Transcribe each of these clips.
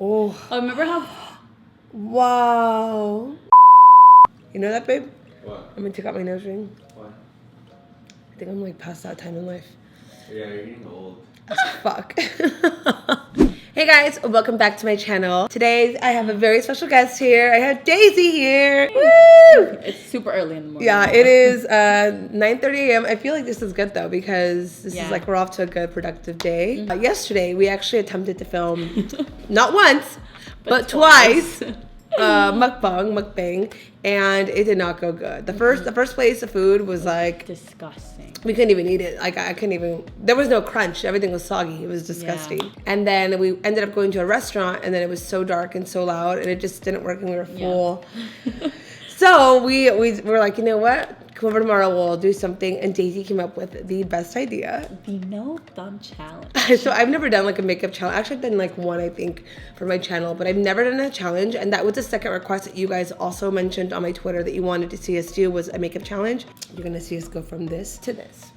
Oh. Oh, remember how... Wow. You know that, babe? What? I'm gonna take out my nose ring. Why? I think I'm like past that time in life. Yeah, you're getting old. As fuck. Hey guys, welcome back to my channel. Today I have a very special guest here. I have Daisy here. Woo! It's super early in the morning. Yeah, it is 9:30 a.m. I feel like this is good though because this is like we're off to a good productive day. Yesterday we actually attempted to film not once but twice mukbang, and it did not go good. The first place of food was like disgusting. We couldn't even eat it. Like I couldn't even. There was no crunch. Everything was soggy. It was disgusting. Yeah. And then we ended up going to a restaurant, and then it was so dark and so loud, and it just didn't work, and we were full. Yeah. So we were like, you know what? Come over tomorrow. We'll do something. And Daisy came up with the best idea. The no thumb challenge. So I've never done like a makeup challenge. Actually, I've done like one, I think, for my channel, but I've never done a challenge. And that was the second request that you guys also mentioned on my Twitter that you wanted to see us do was a makeup challenge. You're gonna see us go from this to this.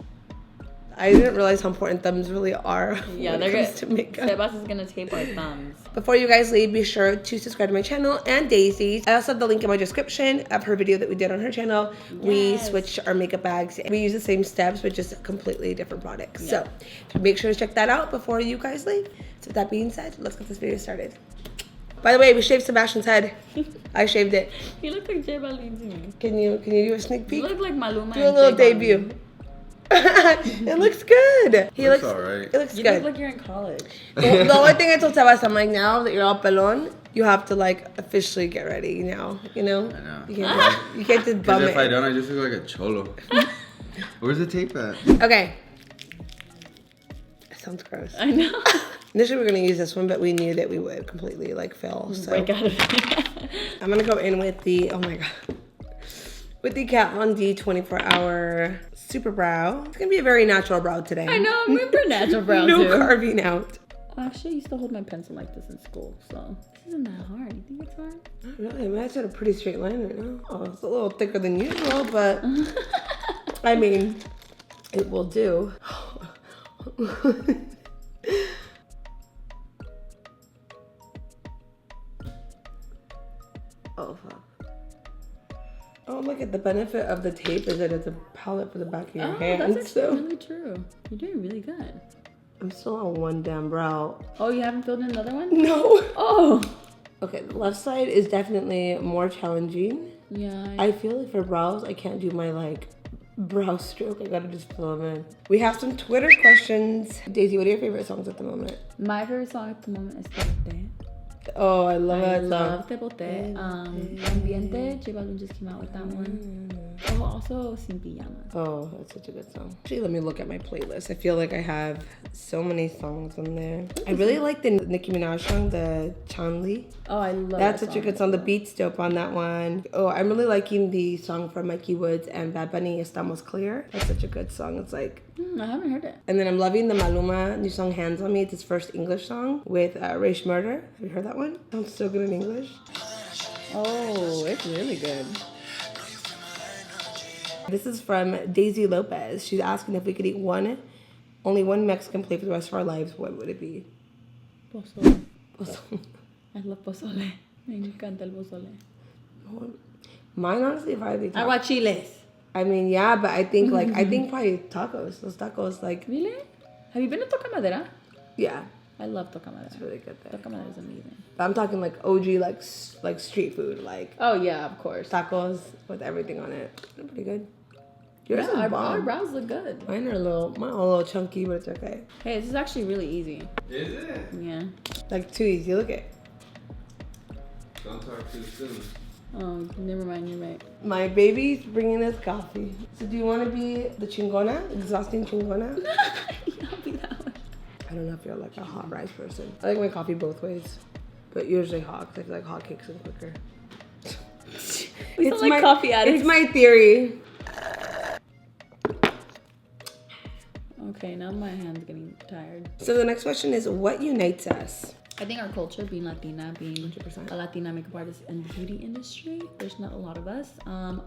I didn't realize how important thumbs really are when it comes to makeup. Sebastian's gonna tape our thumbs. Before you guys leave, be sure to subscribe to my channel and Daisy's. I also have the link in my description of her video that we did on her channel. Yes. We switched our makeup bags. We use the same steps, but just completely different products. Yeah. So make sure to check that out before you guys leave. So with that being said, let's get this video started. By the way, we shaved Sebastian's head. I shaved it. He looked like J Balvin to me. Can you do a sneak peek? You look like Maluma. Do a little debut. It looks good. He looks alright. It looks you good. You look like you're in college. The only thing I told Sebastian, I'm like, now that you're all pelon, you have to like officially get ready now. You know? I know. You can't just bum it. If I don't, I just look like a cholo. Where's the tape at? Okay. That sounds gross. I know. Initially we were gonna use this one, but we knew that we would completely like fail. So break out of it. I'm gonna go in with the with the Kat Von D 24-hour super brow. It's gonna be a very natural brow today. I know, I'm going for natural brow no too. carving out. Actually, I used to hold my pencil like this in school, so this isn't that hard. You think it's hard? Not really. I mean, I just had a pretty straight line right now. Oh, it's a little thicker than usual, but I mean, it will do. Oh, fuck. Oh, look at the benefit of the tape is that it's a palette for the back of your hand. That's actually really true. You're doing really good. I'm still on one damn brow. Oh, you haven't filled in another one? No. Oh. Okay, the left side is definitely more challenging. Yeah. I feel like for brows, I can't do my like brow stroke. I gotta just fill them in. We have some Twitter questions. Daisy, what are your favorite songs at the moment? My favorite song at the moment is Te Boté. Oh, I love that song. I love Te Boté. Ambiente, J Balvin just came out with that one. Oh, also Sin Pijamas. Oh, that's such a good song. Actually, let me look at my playlist. I feel like I have so many songs on there. I really like the Nicki Minaj song, the Chanli. Oh, I love that. That's such a good song. The beat's dope on that one. Oh, I'm really liking the song from Mikey Woods and Bad Bunny, Estamos Clear. That's such a good song. It's like... I haven't heard it. And then I'm loving the Maluma new song, Hands on Me. It's his first English song with Raish Murder. Have you heard that one? Sounds so good in English. Oh, it's really good. This is from Daisy Lopez. She's asking if we could eat only one Mexican plate for the rest of our lives. What would it be? Pozole. Pozole. I love pozole. Me encanta el pozole. Mine, honestly, if I had to eat aguachiles. I mean, yeah, but I think probably tacos. Those tacos, like... Really? Have you been to Toca Madera? Yeah. I love Toca Madera. It's really good there. Toca Madera is amazing. But I'm talking like OG, like street food, like... Oh, yeah, of course. Tacos with everything on it. They're pretty good. Yours is our bomb. brows look good. Mine are a little chunky, but it's okay. Hey, this is actually really easy. Is it? Yeah. Like too easy. Look at. Don't talk too soon. Oh, never mind. You're right. My baby's bringing us coffee. So do you want to be the chingona, exhausting chingona? Yeah, I'll be that one. I don't know if you're like a hot rice person. I like my coffee both ways, but usually hot because I feel like hot kicks in quicker. It's like coffee addicts. It's my theory. Okay, now my hand's getting tired. So the next question is, what unites us? I think our culture, being Latina, being 100%. a Latina makeup artist in the beauty industry, there's not a lot of us.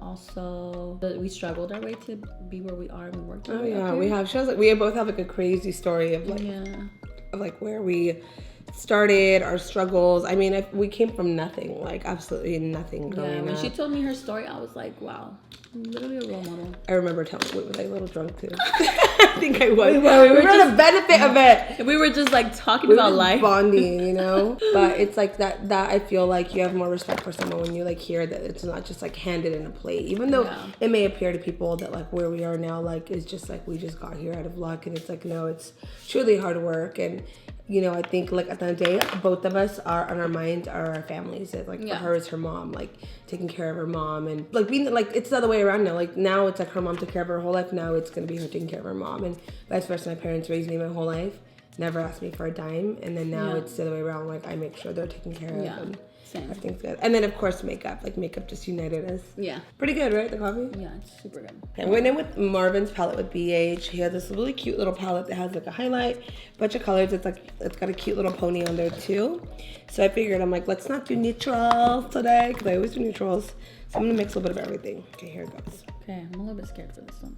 Also, we struggled our way to be where we are and we worked. Oh yeah, we have. We both have like a crazy story of like, yeah, of like where we started, our struggles. I mean, we came from nothing, like absolutely nothing growing when up. she told me her story, I was like, wow, literally a role model. I remember telling you, was I a little drunk too? I think I was. We were just the benefit of it. We were just like talking about life. Bonding, you know? But it's like that I feel like you have more respect for someone when you like hear that it's not just like handed in a plate. Even though it may appear to people that like where we are now, like is just like we just got here out of luck, and it's like, no, it's truly hard work. And you know, I think like at the end of the day, both of us are on our minds are our families. Like for her is her mom, like taking care of her mom, and like being like it's the other way around now. Like now it's like her mom took care of her whole life. Now it's gonna be her taking care of her mom, and vice versa. My parents raised me my whole life, never asked me for a dime, and then now it's the other way around. Like I make sure they're taken care of. And same. Everything's good. And then of course makeup. Like makeup just united us. Yeah. Pretty good, right? The coffee? Yeah, it's super good. Okay, I'm going in with Marvin's palette with BH. He has this really cute little palette that has like a highlight, bunch of colors. It's like it's got a cute little pony on there too. So I figured I'm like, let's not do neutrals today because I always do neutrals. So I'm gonna mix a little bit of everything. Okay, here it goes. Okay, I'm a little bit scared for this one.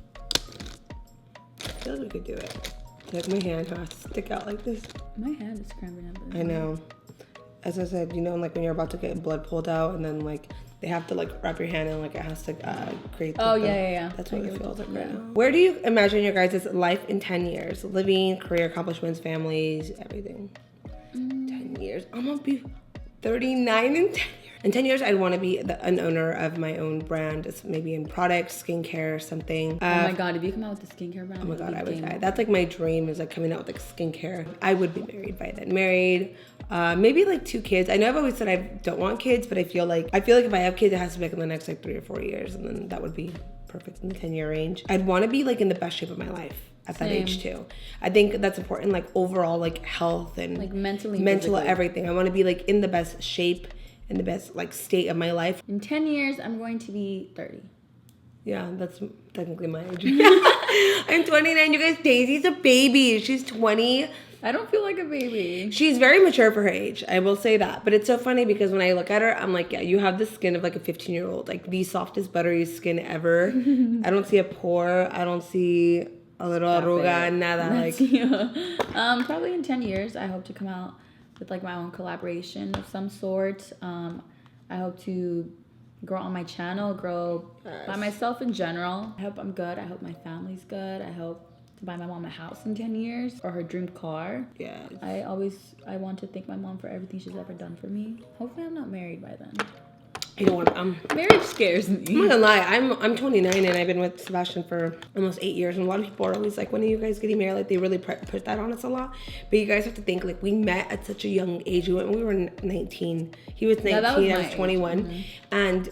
I feel like we could do it. Like my hand has to stick out like this. My hand is cramping up. I know. As I said, you know, like when you're about to get blood pulled out and then like they have to like wrap your hand and like it has to create the yeah. That's what it feels like right now. Where do you imagine your guys' life in 10 years? Living, career accomplishments, families, everything. 10 years. I'm gonna be 39 in 10 years. In 10 years, I'd want to be an owner of my own brand. It's maybe in products, skincare, something. Oh my God, if you come out with a skincare brand. Oh my God, I would die. That's like my dream is like coming out with like skincare. I would be married by then. Married, maybe like 2 kids. I know I've always said I don't want kids, but I feel like if I have kids, it has to be like in the next like 3 or 4 years, and then that would be perfect in the 10-year range. I'd want to be like in the best shape of my life at that age too. I think that's important, like overall like health and like mental everything. I want to be like in the best shape, in the best like state of my life. In 10 years, I'm going to be 30. Yeah, that's technically my age. I'm 29. You guys, Daisy's a baby. She's 20. I don't feel like a baby. She's very mature for her age. I will say that. But it's so funny because when I look at her, I'm like, yeah, you have the skin of like a 15-year-old. Like the softest, buttery skin ever. I don't see a pore. I don't see a little arruga, nada. That's like, probably in 10 years, I hope to come out with like my own collaboration of some sort. I hope to grow on my channel, grow by myself in general. I hope I'm good. I hope my family's good. I hope to buy my mom a house in 10 years or her dream car. Yeah. I want to thank my mom for everything she's ever done for me. Hopefully I'm not married by then. You know what? Marriage scares me. I'm not gonna lie. I'm 29 and I've been with Sebastian for almost 8 years. And a lot of people are always like, when are you guys getting married? Like they really put that on us a lot. But you guys have to think like we met at such a young age. We went when we were 19. He was 19. I was 21. Mm-hmm. And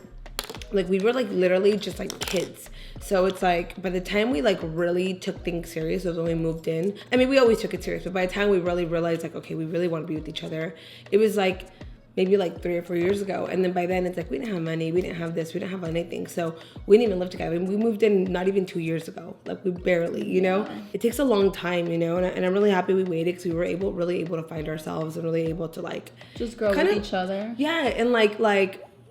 like we were like literally just like kids. So it's like by the time we like really took things serious was when we moved in. I mean, we always took it serious, but by the time we really realized like, okay, we really want to be with each other, it was like maybe like 3 or 4 years ago. And then by then it's like, we didn't have money, we didn't have this, we didn't have anything. So we didn't even live together. And we moved in not even 2 years ago. Like we barely, you know, it takes a long time, you know, and I'm really happy we waited because we were really able to find ourselves and really able to like just grow with each other. Yeah. And like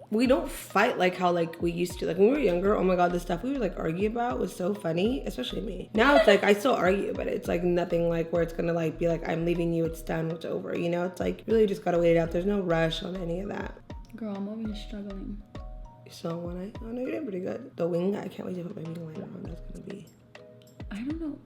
we don't fight like how like we used to. Like when we were younger, oh my God, the stuff we would like argue about was so funny, especially me. Now it's like I still argue, but it's like nothing like where it's gonna like be like I'm leaving you, it's done, it's over. You know, it's like really just gotta wait it out. There's no rush on any of that. Girl, I'm over here struggling. So when I oh no, you're doing pretty good. The wing, I can't wait to put my wing liner on. That's gonna be. I don't know.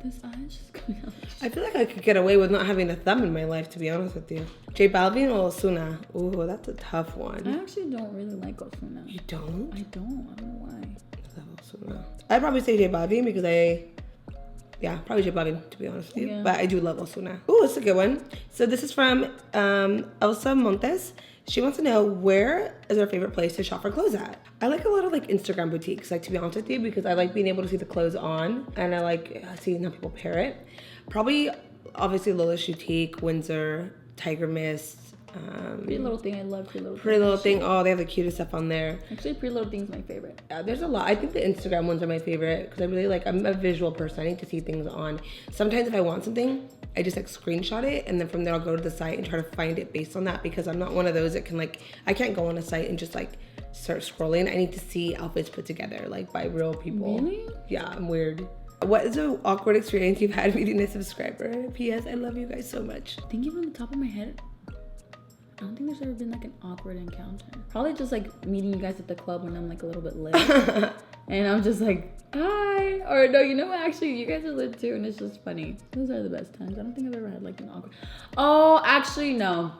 This eye is just coming out. I feel like I could get away with not having a thumb in my life, to be honest with you. J Balvin or Ozuna? Ooh, that's a tough one. I actually don't really like Ozuna. You don't? I don't know why. I love Ozuna. I'd probably say J Balvin because probably J Balvin, to be honest with you. Yeah. But I do love Ozuna. Ooh, it's a good one. So this is from Elsa Montes. She wants to know, where is our favorite place to shop for clothes at? I like a lot of like Instagram boutiques, like to be honest with you, because I like being able to see the clothes on and I like seeing how people pair it. Probably, obviously, Lola's Boutique, Windsor, Tiger Mist. Pretty Little Thing, I love Pretty Little Thing. Oh, they have the cutest stuff on there. Actually, Pretty Little Thing is my favorite. Yeah, there's a lot. I think the Instagram ones are my favorite because I really like, I'm a visual person. I need to see things on. Sometimes if I want something, I just like screenshot it and then from there I'll go to the site and try to find it based on that because I'm not one of those that can like, I can't go on a site and just like start scrolling. I need to see outfits put together like by real people. Really? Yeah, I'm weird. What is an awkward experience you've had meeting a subscriber? P.S. I love you guys so much. Thinking from the top of my head, I don't think there's ever been like an awkward encounter. Probably just like meeting you guys at the club when I'm like a little bit lit. And I'm just like, hi. Or no, you know what? Actually, you guys are lit too. And it's just funny. Those are the best times. I don't think I've ever had like an awkward. Oh, actually, no.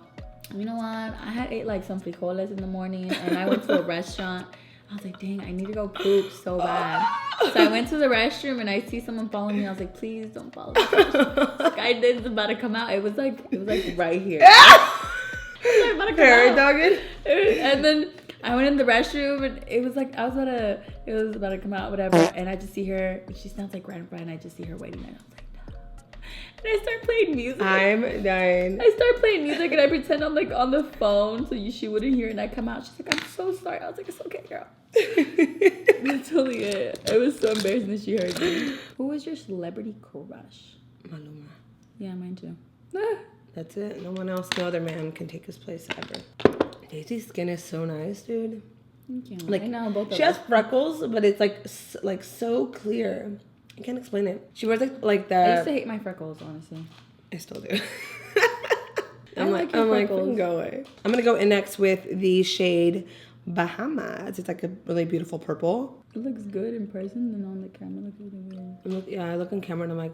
You know what? I had ate like some frijoles in the morning and I went to a restaurant. I was like, dang, I need to go poop so bad. So I went to the restroom and I see someone following me. I was like, please don't follow me. Like, I did. It's about to come out. It was like right here. It was like about to come out. And then I went in the restroom and it was like, it was about to come out, whatever. And I just see her. She sounds like right in front and I just see her waiting there. And I was like, and I start playing music. I'm dying. I start playing music and I pretend I'm like on the phone so she wouldn't hear it. And I come out. She's like, I'm so sorry. I was like, it's okay, girl. That's totally it. It was so embarrassing that she heard me. Who was your celebrity crush? Maluma. Yeah, mine too. That's it. No one else, no other man can take his place ever. Daisy's skin is so nice, dude. Thank you. Like, I know both of she has freckles, but it's like so clear. I can't explain it. She wears like the. I used to hate my freckles, honestly. I still do. I'm like, go away. I'm gonna go in next with the shade Bahamas. It's like a really beautiful purple. It looks good in person, and on the camera it looks really weird. I look on camera and I'm like,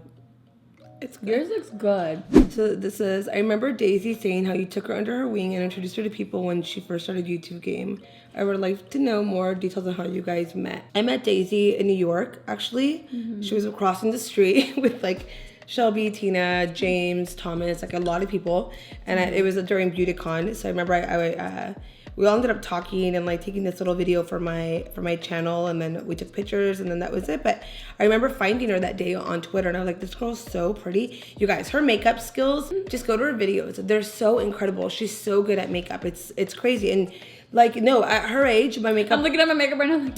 it's good. Yours looks good. So this is, I remember Daisy saying how you took her under her wing and introduced her to people when she first started YouTube game. I would like to know more details on how you guys met. I met Daisy in New York, actually. Mm-hmm. She was crossing the street with like Shelby, Tina, James, Thomas, like a lot of people. And it was during BeautyCon. So I remember we all ended up talking and like taking this little video for my channel, and then we took pictures, and then that was it. But I remember finding her that day on Twitter, and I was like, this girl's so pretty. You guys, her makeup skills, just go to her videos. They're so incredible. She's so good at makeup. It's crazy. And like, no, at her age, my makeup. I'm looking at my makeup right now. I'm like,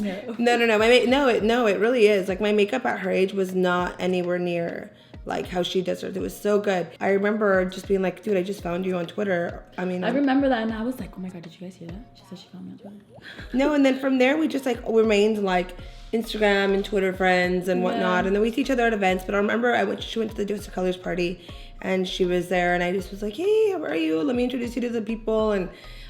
no. It really is. Like, my makeup at her age was not anywhere near like how she does it. It was so good. I remember just being like, dude, I just found you on Twitter. I remember that, and I was like, oh my god, did you guys hear that? She said she found me on Twitter. No, and then from there we just like remained like Instagram and Twitter friends and whatnot. And then we see each other at events. But I remember she went to the Dose of Colors party and she was there, and I just was like, hey, how are you? Let me introduce you to the people. And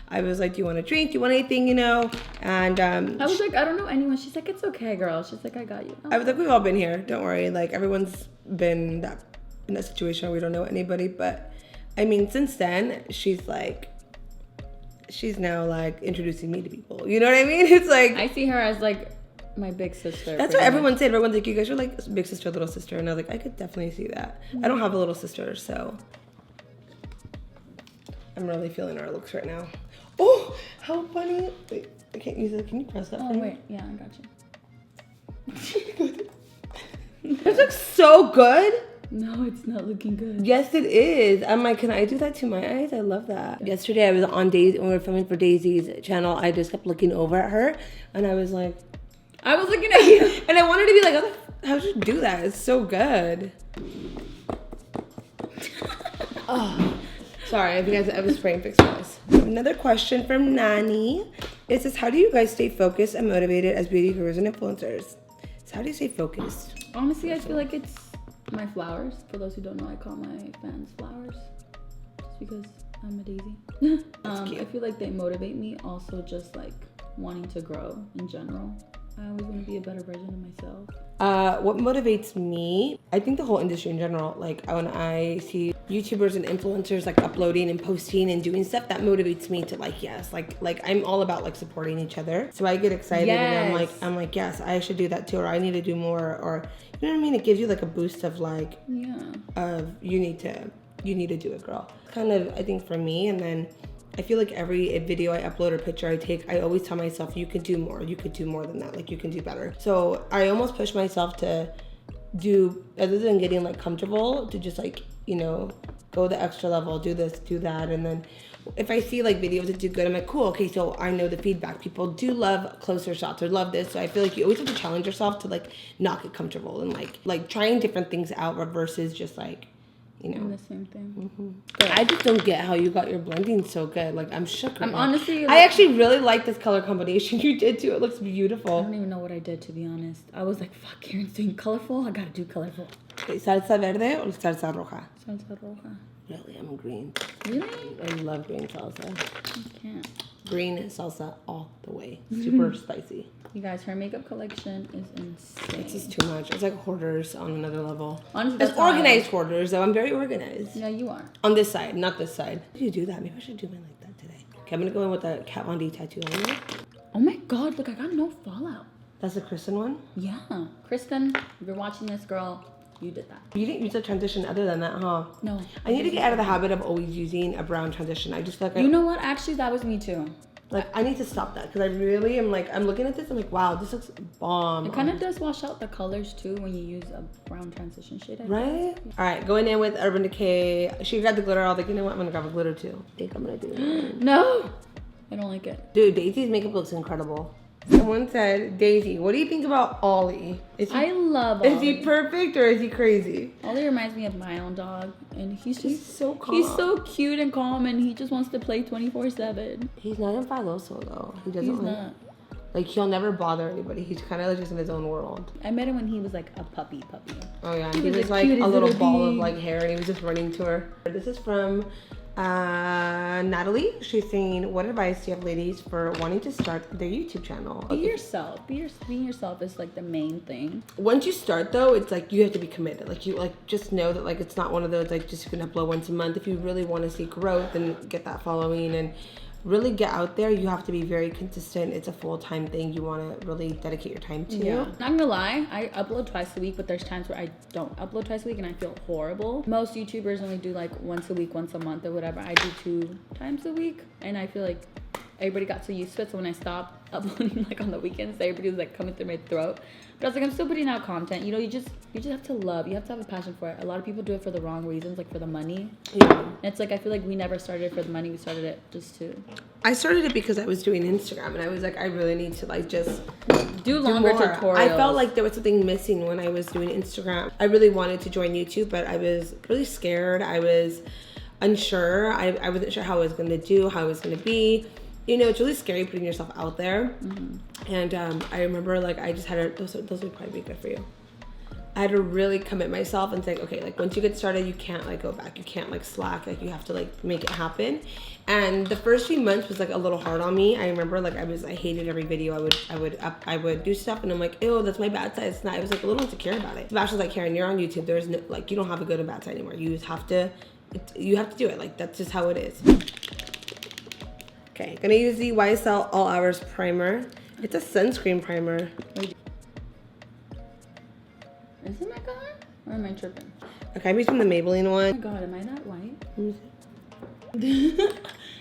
I was like, do you want a drink? Do you want anything, you know? And I was like, I don't know anyone. She's like, it's okay, girl. She's like, I got you. I was like, we've all been here. Don't worry. Like, everyone's been in that situation where we don't know anybody. But I mean, since then, she's now like introducing me to people. You know what I mean? It's like, I see her as like my big sister. That's what everyone said. Everyone's like, you guys are like big sister, little sister. And I was like, I could definitely see that. Mm-hmm. I don't have a little sister, so I'm really feeling our looks right now. Oh, how funny. Wait, I can't use it. Can you press that? Oh, wait. Yeah, I got you. This looks so good. No, it's not looking good. Yes, it is. I'm like, can I do that to my eyes? I love that. Yesterday, I was on Daisy, when we were filming for Daisy's channel. I just kept looking over at her, and I was like, I was looking at you. And I wanted to be like, how'd you do that? It's so good. Oh. Sorry, I was spraying fix for this. Another question from Nani. It says, how do you guys stay focused and motivated as beauty gurus and influencers? So how do you stay focused? Honestly, I feel like it's my flowers. For those who don't know, I call my fans flowers. Just because I'm a daisy. I feel like they motivate me. Also, just like wanting to grow in general. I always want to be a better version of myself. What motivates me, I think the whole industry in general, like when I see YouTubers and influencers like uploading and posting and doing stuff, that motivates me to like, yes, like I'm all about like supporting each other. So I get excited and I'm like, yes, I should do that too, or I need to do more, or you know what I mean? It gives you like a boost of like, of you need to do it, girl. Kind of, I think for me, and then I feel like every video I upload or picture I take, I always tell myself, you could do more. You could do more than that. Like, you can do better. So I almost push myself to do, other than getting like comfortable, to just like, you know, go the extra level, do this, do that. And then if I see like videos that do good, I'm like, cool, okay, so I know the feedback. People do love closer shots or love this. So I feel like you always have to challenge yourself to like not get comfortable and like trying different things out versus just like you know. The same thing. I just don't get how you got your blending so good. Like, I'm shook. I'm honestly. I actually really like this color combination you did too. It looks I beautiful. don't even know what I did, to be honest. I was like, fuck, Karen's doing colorful. I gotta do colorful. Salsa verde or salsa roja? Salsa roja. Really, I'm green. Really? I love green salsa. I can't. Green salsa all the way. Super spicy. You guys, her makeup collection is insane. It's just too much. It's like hoarders on another level. Honestly, It's organized hoarders, though. I'm very organized. Yeah, you are. On this side, not this side. How do you do that? Maybe I should do mine like that today. Okay, I'm gonna go in with the Kat Von D tattoo on there. Oh my god, look, I got no fallout. That's the Kristen one? Yeah. Kristen, if you're watching this, girl, you did that. You didn't use a transition other than that, huh? No. I need to get out of the habit of always using a brown transition. I just feel like You know what? Actually, that was me too. I need to stop that because I really am like, I'm looking at this, I'm like, wow, this looks bomb. It kind of does wash out the colors too when you use a brown transition shade. Right? All right, going in with Urban Decay. She grabbed the glitter. I was like, you know what? I'm gonna grab a glitter too. I think I'm gonna do it. No, I don't like it. Dude, Daisy's makeup looks incredible. Someone said, Daisy, what do you think about Ollie? I love Ollie. Is he perfect or is he crazy? Ollie reminds me of my own dog, and he's so calm. He's so cute and calm, and he just wants to play 24/7. He's not enfadoso though. He doesn't He's not. Like, he'll never bother anybody. He's kind of like just in his own world. I met him when he was like a puppy. Oh yeah, He he was was the like a cutest little little ball of bee. like hair and he was just running to her. This is from Natalie. She's saying, what advice do you have ladies for wanting to start their YouTube channel? Be yourself. Being yourself is like the main thing. Once you start though, it's like you have to be committed. Like, you like just know that like it's not one of those like just you can upload once a month. If you really want to see growth and get that following and really get out there, you have to be very consistent. It's a full-time thing you want to really dedicate your time to. Yeah. Not gonna lie, I upload twice a week, but there's times where I don't upload twice a week and I feel horrible. Most YouTubers only do like once a week, once a month or whatever. I do 2 times a week and I feel like everybody got so used to it. So when I stopped uploading like on the weekends, everybody was like coming through my throat. But I was like, I'm still putting out content. You know, you just have to love. You have to have a passion for it. A lot of people do it for the wrong reasons, like for the money. Yeah. And it's like I feel like we never started it for the money. We started it just to I started it because I was doing Instagram and I was like, I really need to like just do longer more. tutorials. I felt like there was something missing when I was doing Instagram. I really wanted to join YouTube, but I was really scared. I was unsure. I wasn't sure how I was going to do, how I was going to be. You know, it's really scary putting yourself out there. Mm-hmm. And I remember like I just had to, those would probably be good for you. I had to really commit myself and say, okay, like once you get started, you can't like go back. You can't like slack. Like you have to like make it happen. And the first few months was like a little hard on me. I remember like I hated every video. I would do stuff and I'm like, ew, that's my bad side. It's not. I was like a little insecure about it. Sebastian's like, Karen, you're on YouTube. There's no like you don't have a good and bad side anymore. You just have to, you have to do it. Like that's just how it is. Okay, gonna use the YSL All Hours Primer. It's a sunscreen primer. Is it my color? Or am I tripping? Okay, I'm using the Maybelline Oh one. my god, am I that white? Let me see.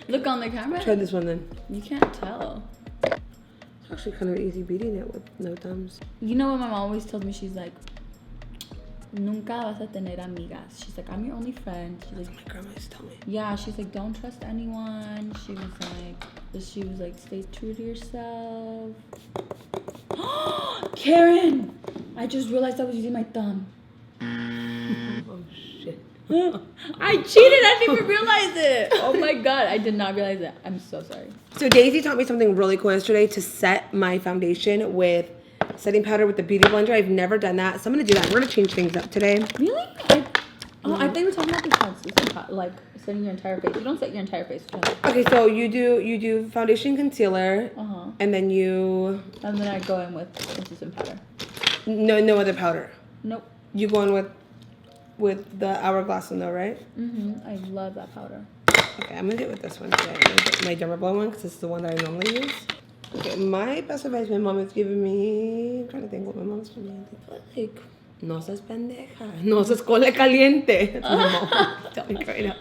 Look on the camera. Try this one then. You can't tell. It's actually kind of easy beating it with no thumbs. You know what my mom always tells me? She's like, nunca vas a tener amigas. She's like, I'm your only friend. She's like, My grandma used to tell me. yeah, she's like, don't trust anyone. She was like, stay true to yourself. Karen! I just realized I was using my thumb. Oh shit. I cheated. I didn't even realize it. Oh my god, I did not realize it. I'm so sorry. So Daisy taught me something really cool yesterday to set my foundation with setting powder with the beauty blender. I've never done that, so I'm gonna do that. We're gonna change things up today. Really? I think we're talking about the consistency, like setting your entire face. You don't set your entire face. Okay, so you do foundation, concealer, and then And then I go in with consistent powder. no other powder. Nope. You go in with the Hourglass one though, right? I love that powder. Okay, I'm gonna do it with this one today. I'm gonna get my Dermablend one because this is the one that I normally use. Okay, my best advice my mom has given me. I'm trying to think what my mom's given me. Like, no seas pendeja, no seas cole caliente. That's what my mom telling me right now.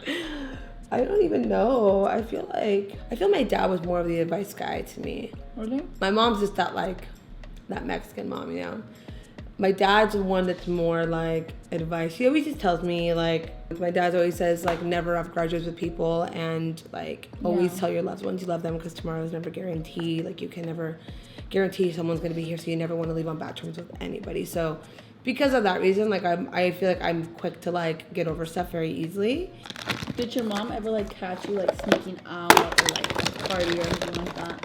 I don't even know. I feel my dad was more of the advice guy to me. Really? My mom's just that Mexican mom, you know. My dad's the one that's more like advice. He always just tells me like, my dad always says like never have grudges with people and like always tell your loved ones you love them because tomorrow is never guaranteed. Like you can never guarantee someone's gonna be here, so you never want to leave on bad terms with anybody. So because of that reason, like I feel like I'm quick to like get over stuff very easily. Did your mom ever like catch you like sneaking out or like party or anything like that?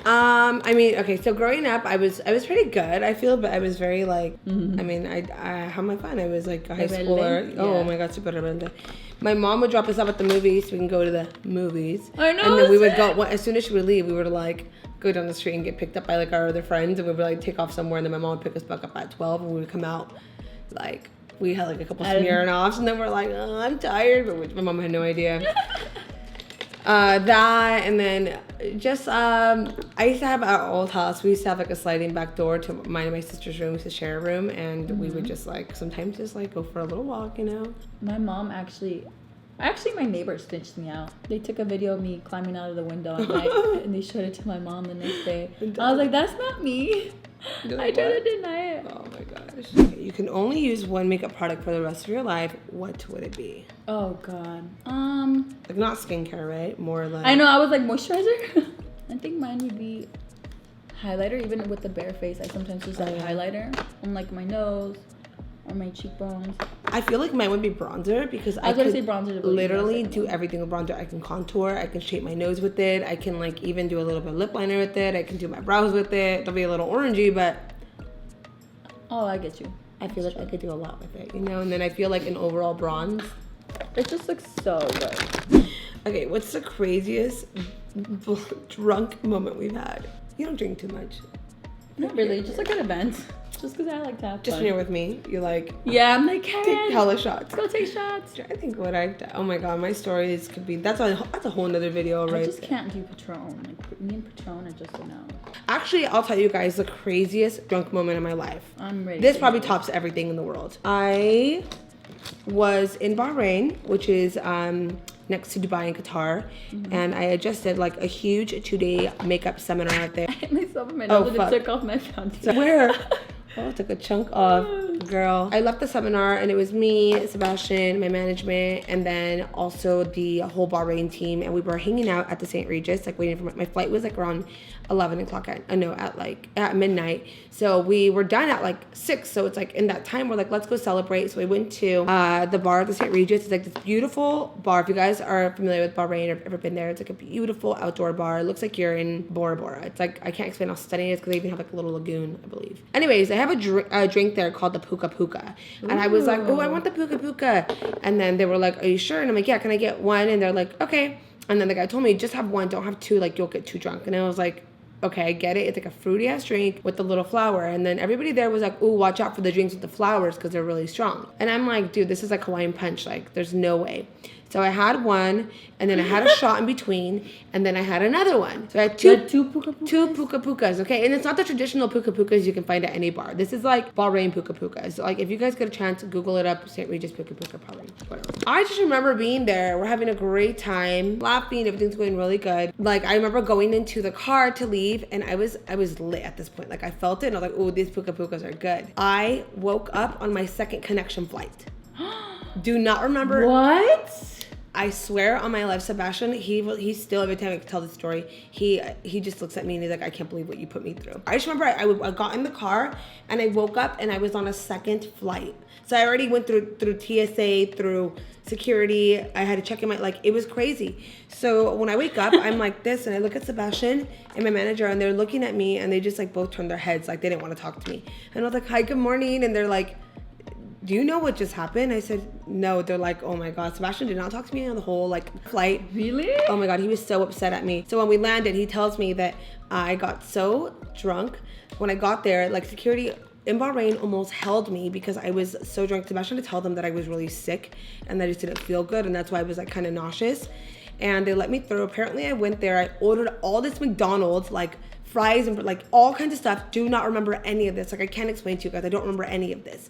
I mean, okay, so growing up, I was pretty good, I feel, but I was very like, I mean, I had my fun. I was like a high schooler. Yeah. Oh my god, super rebelde. My mom would drop us off at the movies so we can go to the movies. I know. And then we would go, as soon as she would leave, we would like go down the street and get picked up by like our other friends, and we would like take off somewhere, and then my mom would pick us back up at 12, and we would come out like, we had like a couple Smirnoffs, and then we're like, oh, I'm tired, but my mom had no idea. That, and then just I used to have our old house, we used to have like a sliding back door to mine and my sister's room. We used to share a room, and we would just like sometimes just like go for a little walk, you know. My mom actually my neighbors snitched me out. They took a video of me climbing out of the window at night and they showed it to my mom the next day. I was like, that's not me. I tried to deny it. Oh my gosh. Okay, you can only use one makeup product for the rest of your life. What would it be? Oh god. Like not skincare, right? More like, I know, I was like moisturizer. I think mine would be highlighter. Even with the bare face, I sometimes use that highlighter on like my nose or my cheekbones. I feel like mine would be bronzer because I was gonna say bronzer. Literally do everything with bronzer. I can contour, I can shape my nose with it, I can like even do a little bit of lip liner with it, I can do my brows with it. They'll be a little orangey, but oh, I get you. I feel like I could do a lot with it, you know? And then I feel like an overall bronze. It just looks so good. Okay, what's the craziest drunk moment we've had? You don't drink too much. Not really, just like at events. Just because I like to have Just fun. when you're with me, you're like, yeah, I'm like, hey, take hella shots. let's go take shots. I think what I've done, oh my god, my stories could be, that's a whole nother video, right? I just can't do Patron. Like, me and Patron are just a no. Actually, I'll tell you guys the craziest drunk moment in my life. I'm ready. This probably tops everything in the world. I was in Bahrain, which is next to Dubai and Qatar, and I had just did like a huge 2-day makeup seminar out there. I hit myself in my nose and it took off my foundation. Where? Oh, it took a chunk off, girl. I left the seminar and it was me, Sebastian, my management, and then also the whole Bahrain team, and we were hanging out at the St. Regis, like waiting for my flight was like around 11 o'clock at midnight. So we were done at like 6, so it's like in that time we're like, let's go celebrate. So we went to the bar at the St. Regis. It's like this beautiful bar. If you guys are familiar with Bahrain or ever been there, it's like a beautiful outdoor bar. It looks like you're in Bora Bora. It's like, I can't explain how stunning it is because they even have like a little lagoon, I believe. Anyways, they have a drink there called the Puka Puka. And I was like, oh, I want the Puka Puka. And then they were like, are you sure? And I'm like, yeah, can I get one? And they're like, okay. And then the guy told me, just have one, don't have two, like you'll get too drunk. And I was like, okay, I get it. It's like a fruity ass drink with the little flower. And then everybody there was like, ooh, watch out for the drinks with the flowers because they're really strong. And I'm like, dude, this is like Hawaiian punch. Like, there's no way. So I had one, and then I had a shot in between, and then I had another one. So I had two Puka Pukas, okay? And it's not the traditional Puka Pukas you can find at any bar. This is like Bahrain Puka Pukas. So like, if you guys get a chance, Google it up, St. Regis Puka Puka, probably, whatever. I just remember being there. We're having a great time, laughing, everything's going really good. Like, I remember going into the car to leave, and I was lit at this point. Like, I felt it, and I was like, ooh, these Puka Pukas are good. I woke up on my second connection flight. Do not remember. What? I swear on my life, Sebastian, he still, every time I tell this story, he just looks at me and he's like, I can't believe what you put me through. I just remember I got in the car and I woke up and I was on a second flight. So I already went through TSA, through security. I had to check in like, it was crazy. So when I wake up, I'm like this, and I look at Sebastian and my manager, and they're looking at me, and they just like both turned their heads like they didn't want to talk to me. And I was like, hi, good morning. And they're like, do you know what just happened? I said, no. They're like, oh my God, Sebastian did not talk to me on the whole like flight. Really? Oh my God, he was so upset at me. So when we landed, he tells me that I got so drunk. When I got there, like security in Bahrain almost held me because I was so drunk. Sebastian to tell them that I was really sick and that I just didn't feel good, and that's why I was like kind of nauseous. And they let me through. Apparently I went there, I ordered all this McDonald's, like fries and like all kinds of stuff. Do not remember any of this. Like, I can't explain to you guys. I don't remember any of this.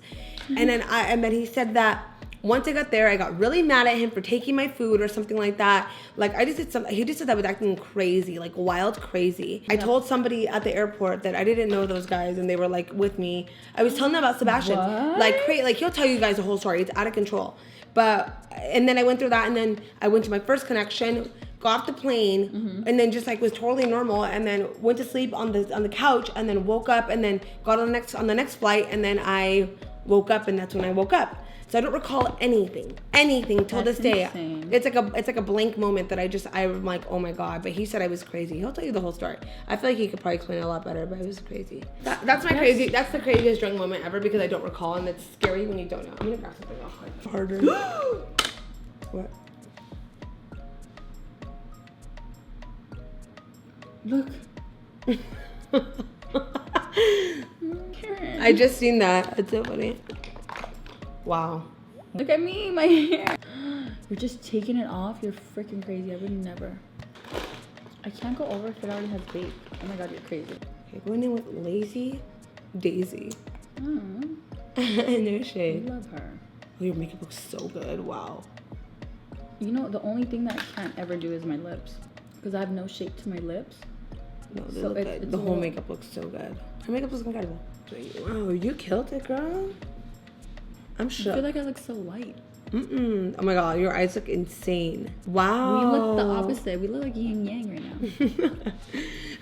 And then he said that once I got there, I got really mad at him for taking my food or something like that. Like, I just did something. He just said that I was acting crazy, like wild crazy. I told somebody at the airport that I didn't know those guys, and they were like with me. I was telling them about Sebastian. What? Like he'll tell you guys the whole story. It's out of control. And then I went through that, and then I went to my first connection, got off the plane, and then just like was totally normal, and then went to sleep on the couch, and then woke up, and then got on the next flight, and then I woke up and that's when I woke up. So I don't recall anything till this day. Insane. It's like a blank moment that I'm like, oh my God. But he said I was crazy. He'll tell you the whole story. I feel like he could probably explain it a lot better, but I was crazy. That's the craziest drunk moment ever because I don't recall, and it's scary when you don't know. I'm gonna grab something off like harder. What? Look. I just seen that. It's so funny. Wow. Look at me, my hair. You're just taking it off. You're freaking crazy. I would never. I can't go over if it already has bake. Oh my God, you're crazy. Okay, going in with Lazy Daisy. Mm. No I shade. love her. Oh, your makeup looks so good. Wow. You know, the only thing that I can't ever do is my lips. Because I have no shape to my lips. No, they So look it's good. The whole makeup looks so good. Her makeup looks incredible. Wow, you killed it, girl. I'm I shook. feel like I look so white. Oh my God, your eyes look insane. Wow. We look the opposite. We look like yin yang right now.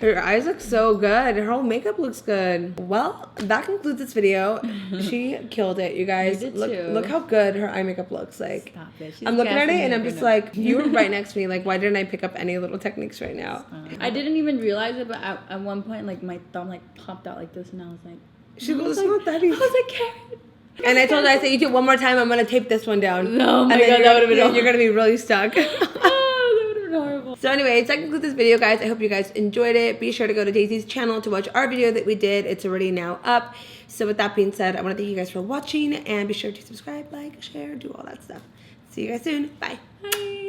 Her eyes look so good. Her whole makeup looks good. Well, that concludes this video. She killed it, you guys. You did too. Look how good her eye makeup looks. Like, Stop it. She's I'm looking at it gassing and me I'm up just right like, you were right next to me. Like, why didn't I pick up any little techniques right now? I didn't even realize it, but at one point, like my thumb like popped out like this, and I was like, She goes, it's not that easy. I was like, Karen. And I told her, I said, you do it one more time, I'm gonna tape this one down. Oh my And then God, that would have been awful. You're gonna be really stuck. Oh, that would have been horrible. So anyways, that concludes this video, guys. I hope you guys enjoyed it. Be sure to go to Daisy's channel to watch our video that we did. It's already now up. So with that being said, I want to thank you guys for watching, and be sure to subscribe, like, share, do all that stuff. See you guys soon. Bye. Bye.